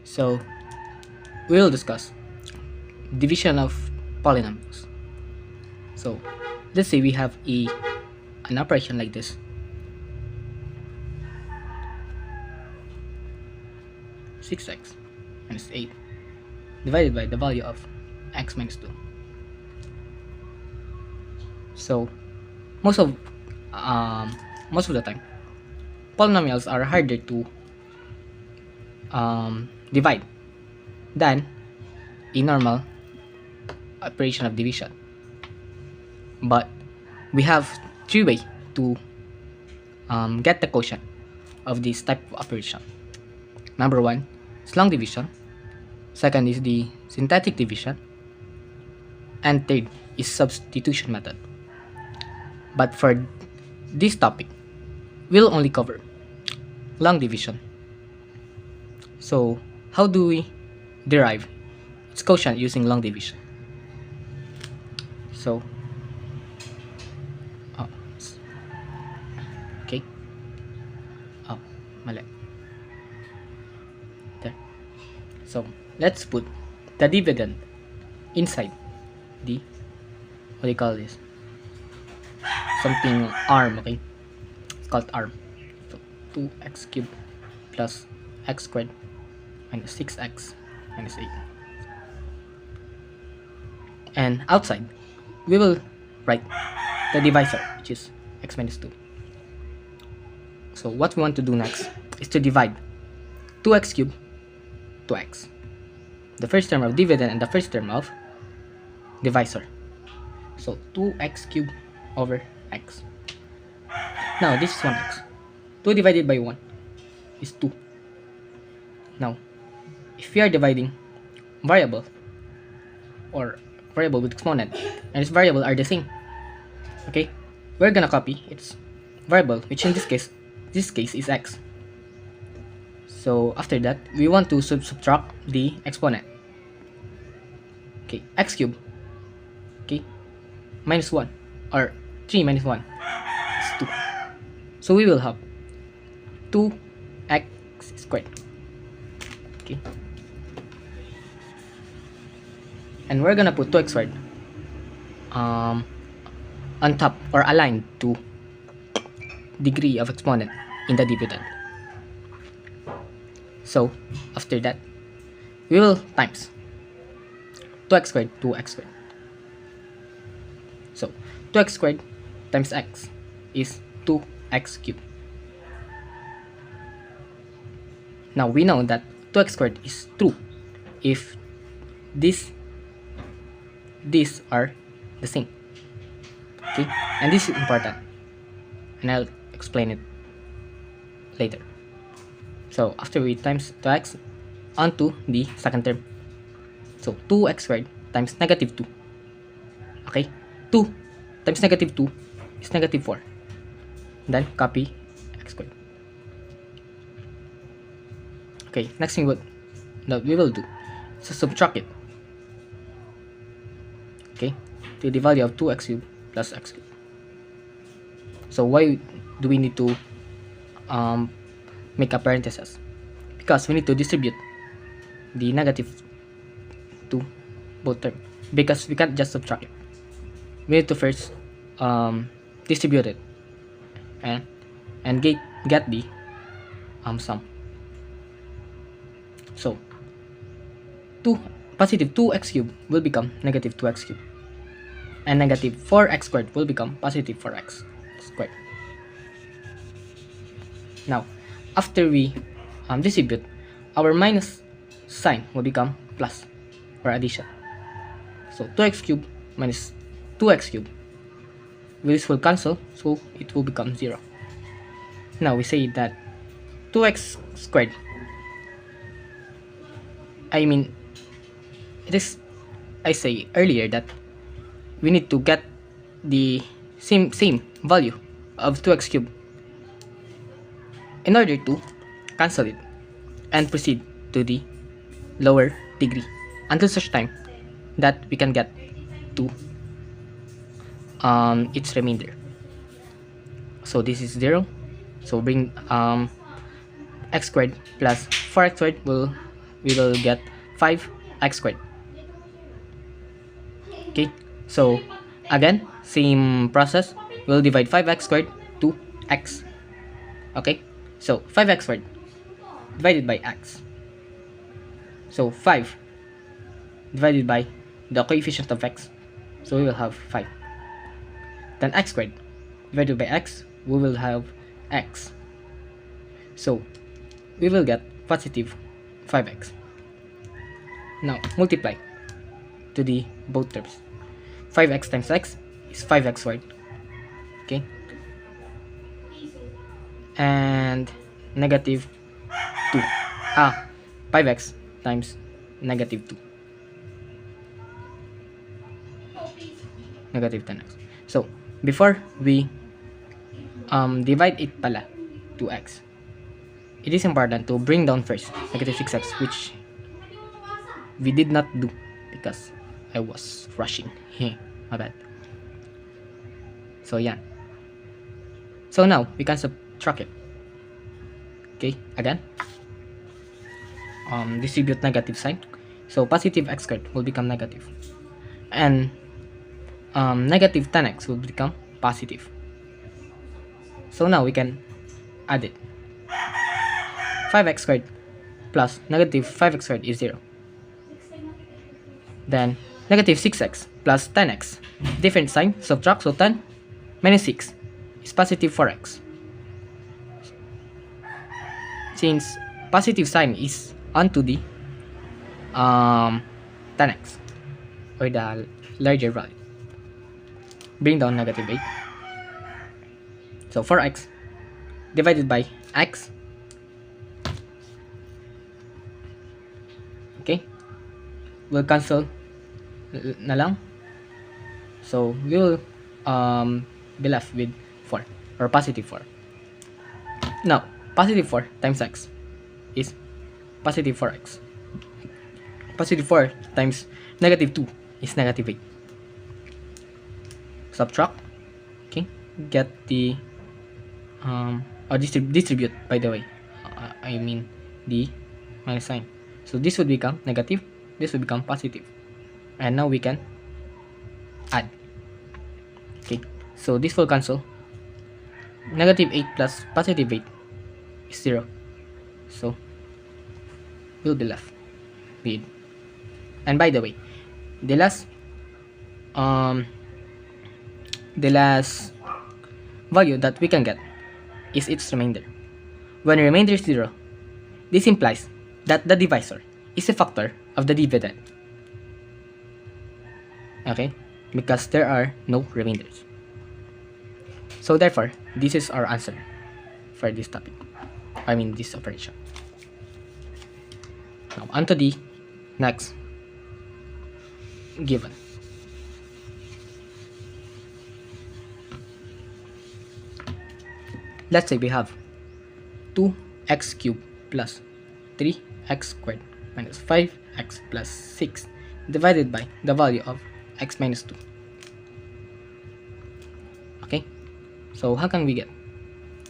So we will discuss division of polynomials. So let's say we have an operation like this. 6x minus 8 divided by the value of x minus 2. So most of the time, polynomials are harder to divide than a normal operation of division. But we have three ways to get the quotient of this type of operation. Number one is long division. Second is the synthetic division. And third is substitution method. But for this topic, we'll only cover long division. So how do we derive its quotient using long division? So okay. Mali. There. So let's put the dividend inside the, what do you call this? Something arm, okay? It's called arm. So 2x cubed plus x squared minus 6x minus 8. And outside, we will write the divisor, which is x minus 2. So what we want to do next is to divide 2x cubed to x. The first term of dividend and the first term of divisor. So 2x cubed over x. Now this is 1x. 2 divided by 1 is 2. Now, if we are dividing variable or variable with exponent and its variable are the same, okay, we're gonna copy its variable, which in this case is x. So after that, we want to subtract the exponent. Okay, x cubed, okay, minus 1 or 3 minus 1 is 2. So we will have 2x squared. Okay. And we're gonna put 2x squared on top or aligned to degree of exponent in the dividend. So after that, we will times 2x squared 2x squared. So 2x squared times x is 2x cubed. Now we know that 2x squared is true if these are the same. Okay, and this is important, and I'll explain it later. So after we times 2x onto the second term, so 2x squared times negative 2. Okay, 2 times negative 2 is negative 4. Then copy x squared. Okay, next thing that we will do is to subtract it. Okay, to the value of 2x cubed plus x cubed. So why do we need to make a parenthesis? Because we need to distribute the negative to both terms, because we can't just subtract it. We need to first distribute it and get the sum. So positive 2x cubed will become negative 2x cubed, and negative 4x squared will become positive 4x squared. Now after we distribute, our minus sign will become plus or addition. So 2x cubed minus 2x cubed, this will cancel, so it will become 0. Now we say that 2x squared, I say earlier that we need to get the same value of 2x cubed in order to cancel it and proceed to the lower degree until such time that we can get to its remainder. So this is 0. So bring x squared plus 4x squared will we will get 5x squared. Okay, so again, same process. We'll divide 5x squared to x. Okay, so 5x squared divided by x. So 5 divided by the coefficient of x. So we will have 5. Then x squared divided by x, we will have x. So we will get positive 5x. Now multiply to the both terms. 5x times x is 5x squared. Okay. And negative 2. 5x times negative 2. Negative 10x. So before we divide it pala to x, it is important to bring down first negative 6x, which we did not do because I was rushing. My bad. So yeah. So now we can subtract it. Okay, again. Distribute negative sign. So positive x squared will become negative. And negative 10x will become positive. So now we can add it. 5x squared plus negative 5x squared is 0. Then negative 6x plus 10x. Different sign, subtract, so 10 minus 6 is positive 4x. Since positive sign is onto the 10x or the larger value, bring down negative 8. So 4x divided by x. Okay, we'll cancel na lang. So we will be left with 4 or positive 4. Now positive 4 times x is positive 4x. Positive 4 times negative 2 is negative 8. Subtract. Okay, get the or distribute, by the way. I mean the minus sign. So this would become negative, this would become positive. And now we can add. Okay, so this will cancel. Negative 8 plus positive 8 is 0. So we'll be left with, and by the way, the last value that we can get is its remainder. When remainder is 0, this implies that the divisor is a factor of the dividend. Okay, because there are no remainders. So therefore, this is our answer for this topic. I mean this operation. Now on to the next given. Let's say we have 2x cubed plus 3x squared minus 5x plus 6 divided by the value of x minus 2. Okay, so how can we get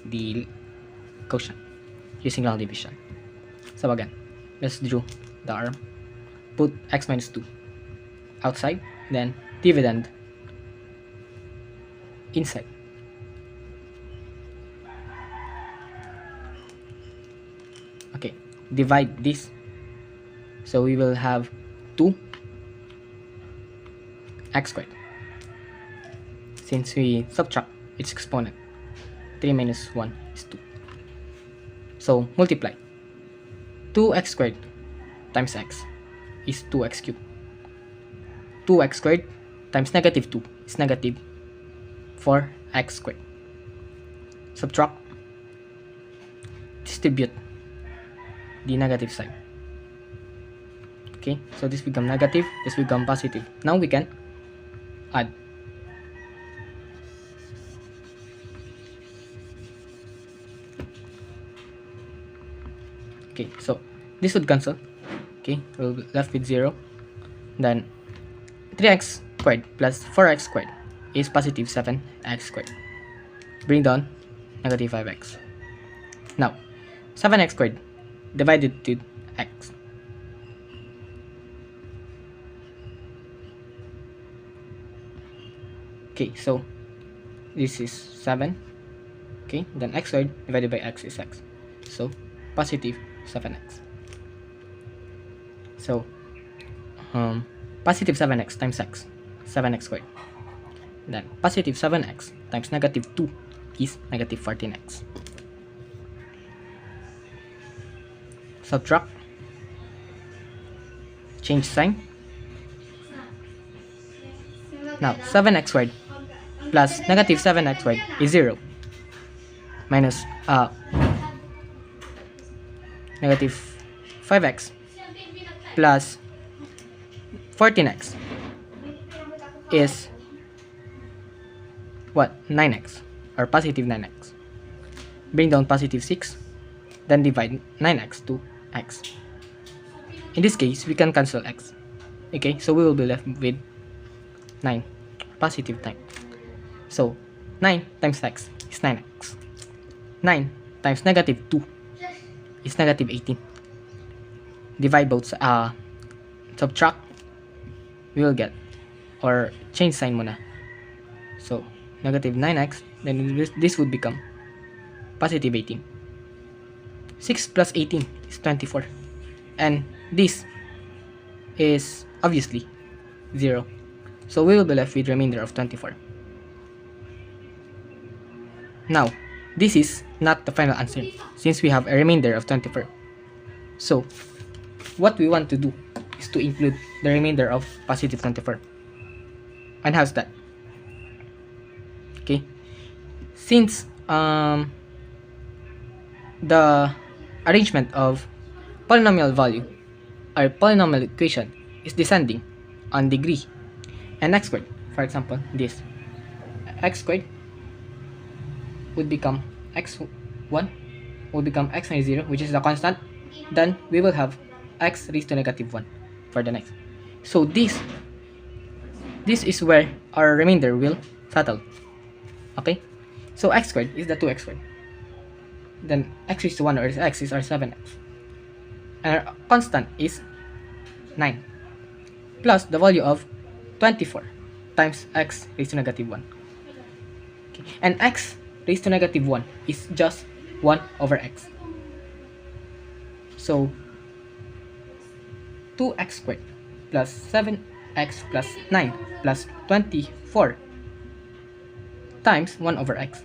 the quotient using long division? So again, let's draw the arm, put x minus 2 outside, then dividend inside. Okay, divide this, so we will have 2 x squared. Since we subtract its exponent, 3 minus 1 is 2. So multiply 2x squared times x is 2x cubed. 2x squared times negative 2 is negative 4x squared. Subtract, distribute the negative sign. Okay, so this become negative, this become positive. Now we can add. Okay, so this would cancel. Okay, we'll be left with 0. Then 3x squared plus 4x squared is positive 7x squared. Bring down negative 5x. Now 7x squared divided to x Okay, so this is 7. Okay, then x squared divided by x is x. So positive 7x. So positive 7x times x, 7x squared. Then positive 7x times negative 2 is negative 14x. Subtract, change sign. Now 7x squared plus negative 7x squared is 0, minus negative 5x plus 14x is what? 9x, or positive 9x. Bring down positive 6, then divide 9x to x. In this case, we can cancel x. Okay, so we will be left with 9, positive 9. So 9 times x is 9x. 9 times negative 2 is negative 18. Divide both, subtract, we will get, or change sign muna. So negative 9x, then this would become positive 18. 6 plus 18 is 24. And this is obviously 0. So we will be left with remainder of 24. Now, this is not the final answer since we have a remainder of 24. So, what we want to do is to include the remainder of positive 24. And how's that? Okay, since the arrangement of polynomial value or polynomial equation is descending on degree, and x squared, for example, this x squared would become x1 would become x minus 0, which is the constant. Then we will have x raised to negative 1 for the next. So this is where our remainder will settle. Okay, so x squared is the 2x squared. Then x raised to 1, or x is our 7x. And our constant is 9 plus the value of 24 times x raised to negative 1. Okay. And x raised to negative 1 is just 1 over x. So 2x squared plus 7x plus 9 plus 24 times 1 over x.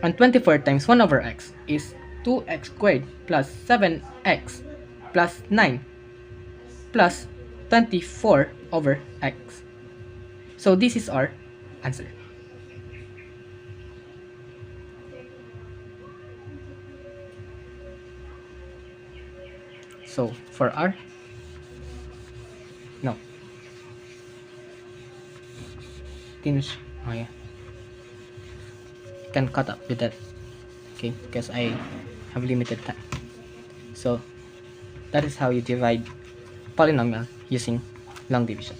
And 24 times 1 over x is 2x squared plus 7x plus 9 plus 24 over x. So this is our answer. So for our finish. Oh yeah, you can cut up with that. Okay, because I have limited time. So that is how you divide polynomial using long division.